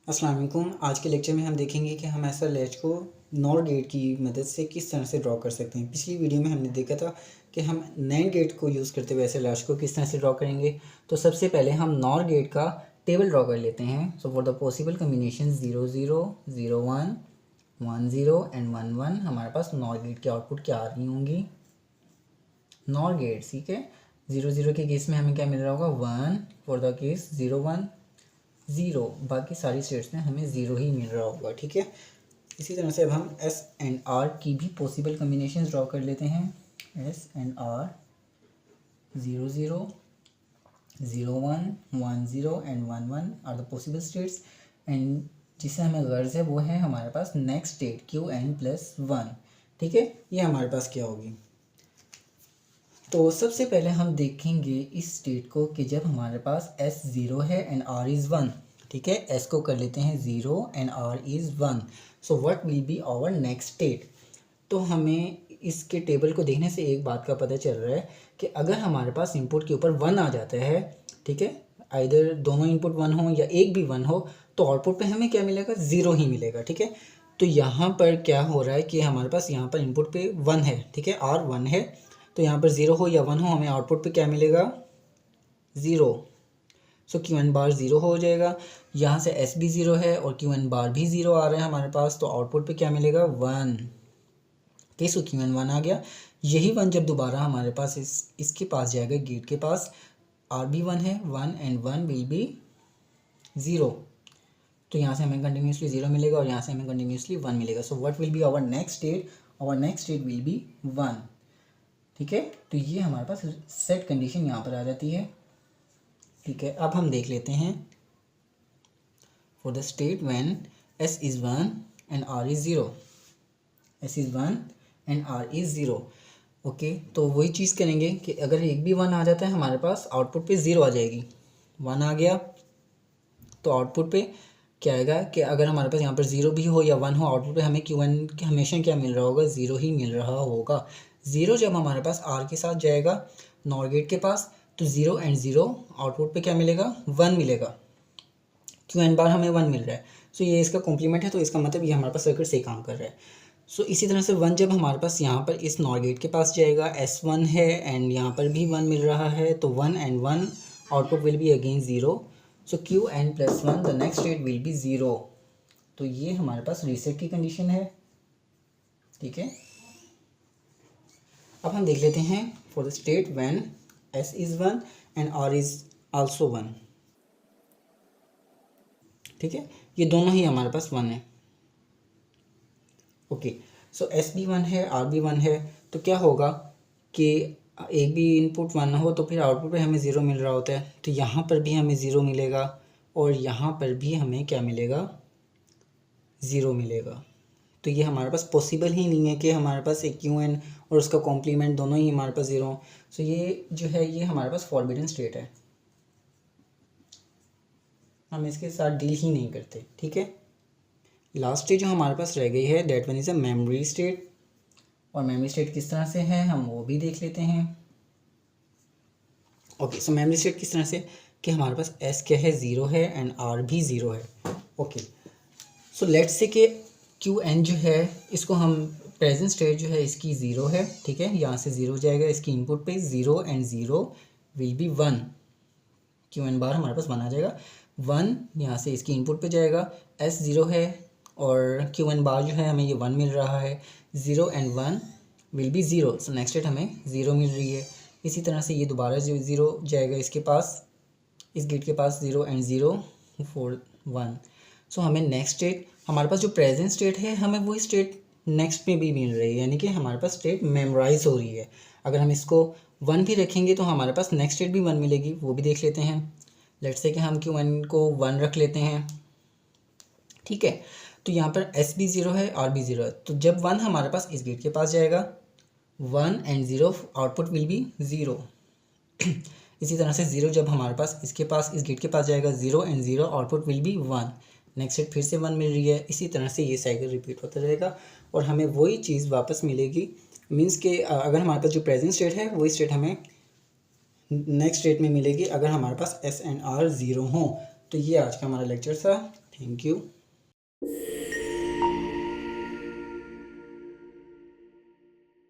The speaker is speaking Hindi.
अस्सलाम वालेकुम। आज के लेक्चर में हम देखेंगे कि हम ऐसा लैच को नॉर गेट की मदद से किस तरह से ड्रॉ कर सकते हैं। पिछली वीडियो में हमने देखा था कि हम नैंड गेट को यूज़ करते हुए ऐसे लैच को किस तरह से ड्रॉ करेंगे। तो सबसे पहले हम नॉर गेट का टेबल ड्रॉ कर लेते हैं। So for the possible combination 0 0 0 1 1 0 and 1 1 हमारे पास नॉर गेट की आउटपुट क्या आ रही होंगी। नॉर गेट ठीक है, 0 0 के केस में हमें क्या मिल रहा होगा 1, फॉर द केस 0 1 0, बाकी सारी स्टेट्स में हमें 0 ही मिल रहा होगा। ठीक है, इसी तरह से अब हम एस एंड आर की भी पॉसिबल कम्बिनेशंस ड्रॉ कर लेते हैं। S and R 0 0 0 1 1 0 and 1 1 are the possible states. And जिसे हमें गर्ज है वो है हमारे पास next state Q N plus 1। ठीक है, ये हमारे पास क्या होगी। तो सबसे पहले हम देखेंगे इस स्टेट को कि जब हमारे पास एस 0 है एंड आर इज़ 1। ठीक है, एस को कर लेते हैं 0 and are is 1। So what will be our next state. तो हमें इसके टेबल को देखने से एक बात का पता चल रहा है कि अगर हमारे पास इनपुट के ऊपर 1 आ जाता है, ठीक है, आइदर दोनों इनपुट 1 हो या एक भी 1 हो, तो आउटपुट पे हमें क्या मिलेगा, 0 ही मिलेगा। ठीक है, तो यहाँ पर क्या हो रहा है कि हमारे पास यहाँ पर इनपुट पे 1 है। ठीक है, आर 1 है, तो यहाँ पर 0 हो या 1 हो हमें आउटपुट पे क्या मिलेगा, 0। सो क्यू एन बार 0 हो जाएगा। यहाँ से एस भी 0 है और क्यू एन बार भी 0 आ रहा है हमारे पास, तो आउटपुट पे क्या मिलेगा 1। ठीक, सो क्यू एन 1 आ गया। यही 1 जब दोबारा हमारे पास इसके पास जाएगा, गेट के पास, आर भी 1 है, 1 एंड 1 विल बी 0। तो यहाँ से हमें कंटिन्यूसली 0 मिलेगा और यहाँ से हमें कंटिन्यूसली 1 मिलेगा। So what will be our next state, our next state will be 1। ठीक है, तो ये हमारे पास सेट कंडीशन यहाँ पर आ जाती है। ठीक है, अब हम देख लेते हैं for the state when S is 1 and are is 0। S is 1 and are is 0। Okay, तो वही चीज़ करेंगे कि अगर एक भी 1 आ जाता है हमारे पास, आउटपुट पे 0 आ जाएगी। 1 आ गया तो आउटपुट पे क्या आएगा कि अगर हमारे पास यहाँ पर 0 भी हो या 1 हो, आउटपुट पे हमें क्यू एन हमेशा क्या मिल रहा होगा, 0 ही मिल रहा होगा। 0 जब हमारे पास आर के साथ जाएगा नॉर गेट के पास, तो 0 एंड 0 आउटपुट पे क्या मिलेगा, 1 मिलेगा। क्यू एन बार हमें 1 मिल रहा है। सो ये इसका कॉम्प्लीमेंट है, तो इसका मतलब ये हमारे पास सर्किट सही काम कर रहा है। सो इसी तरह से 1 जब हमारे पास यहाँ पर इस नॉर गेट के पास जाएगा, S1 है एंड यहाँ पर भी 1 मिल रहा है, तो 1 and 1 output will be again 0। So Q N plus 1 the next state will be 0। तो ये हमारे पास रीसेट की कंडीशन है। ठीक है, अब हम देख लेते हैं for the state when S is 1 and are is also 1। ठीक है, ये दोनों ही हमारे पास 1 है। ओके, सो एस भी 1 है, आर भी 1 है, तो क्या होगा कि एक भी इनपुट 1 हो तो फिर आउटपुट पे हमें 0 मिल रहा होता है। तो यहाँ पर भी हमें 0 मिलेगा और यहाँ पर भी हमें क्या मिलेगा, 0 मिलेगा। तो ये हमारे पास पॉसिबल ही नहीं है कि हमारे पास एक क्यू एन और उसका कॉम्प्लीमेंट दोनों ही हमारे पास 0 हो। सो ये जो है ये हमारे पास फॉरबिडन स्टेट है, हम इसके साथ डील ही नहीं करते। ठीक है, लास्ट स्टेज जो हमारे पास रह गई है that one is a memory state. और मेमोरी स्टेट किस तरह से है हम वो भी देख लेते हैं। ओके, सो मेमोरी स्टेट किस तरह से कि हमारे पास एस क्या है, 0 है एंड आर भी 0 है। ओके, सो लेट्स से कि क्यू एन जो है इसको हम प्रेजेंट स्टेट जो है इसकी 0 है। ठीक है, यहाँ से 0 जाएगा इसकी इनपुट पे, 0 and 0 will be 1। Q N bar हमारे पास 1 आ जाएगा। 1 यहाँ से इसकी इनपुट पे जाएगा, एस 0 है और क्यू एन बार जो है हमें ये 1 मिल रहा है। 0 and 1 will be 0। So next state हमें 0 मिल रही है। इसी तरह से ये दोबारा 0 जाएगा इसके पास, इस गेट के पास, 0 एंड 0 4 1। सो हमें नेक्स्ट स्टेट, हमारे पास जो प्रेजेंट स्टेट है हमें वही स्टेट नेक्स्ट में भी मिल रही है, यानी कि हमारे पास स्टेट मेमोराइज हो रही है। अगर हम इसको 1 भी रखेंगे तो हमारे पास नेक्स्ट स्टेट भी 1 मिलेगी, वो भी देख लेते हैं। लेट्स से कि हम क्यू एन को 1 रख लेते हैं। ठीक है, तो यहाँ पर एस भी 0 है, आर भी 0 है, तो जब 1 हमारे पास इस गेट के पास जाएगा, 1 एंड 0 आउटपुट विल बी 0। इसी तरह से 0 जब हमारे पास इसके पास इस गेट के पास जाएगा, 0 and 0 output will be 1। Next state फिर से 1 मिल रही है। इसी तरह से ये साइकिल रिपीट होता रहेगा और हमें वही चीज़ वापस मिलेगी। मीन्स कि अगर हमारे पास जो प्रेजेंट स्टेट है वही स्टेट हमें नेक्स्ट स्टेट में मिलेगी अगर हमारे पास एस एंड आर 0 हो। तो ये आज का हमारा लेक्चर था। Thank you.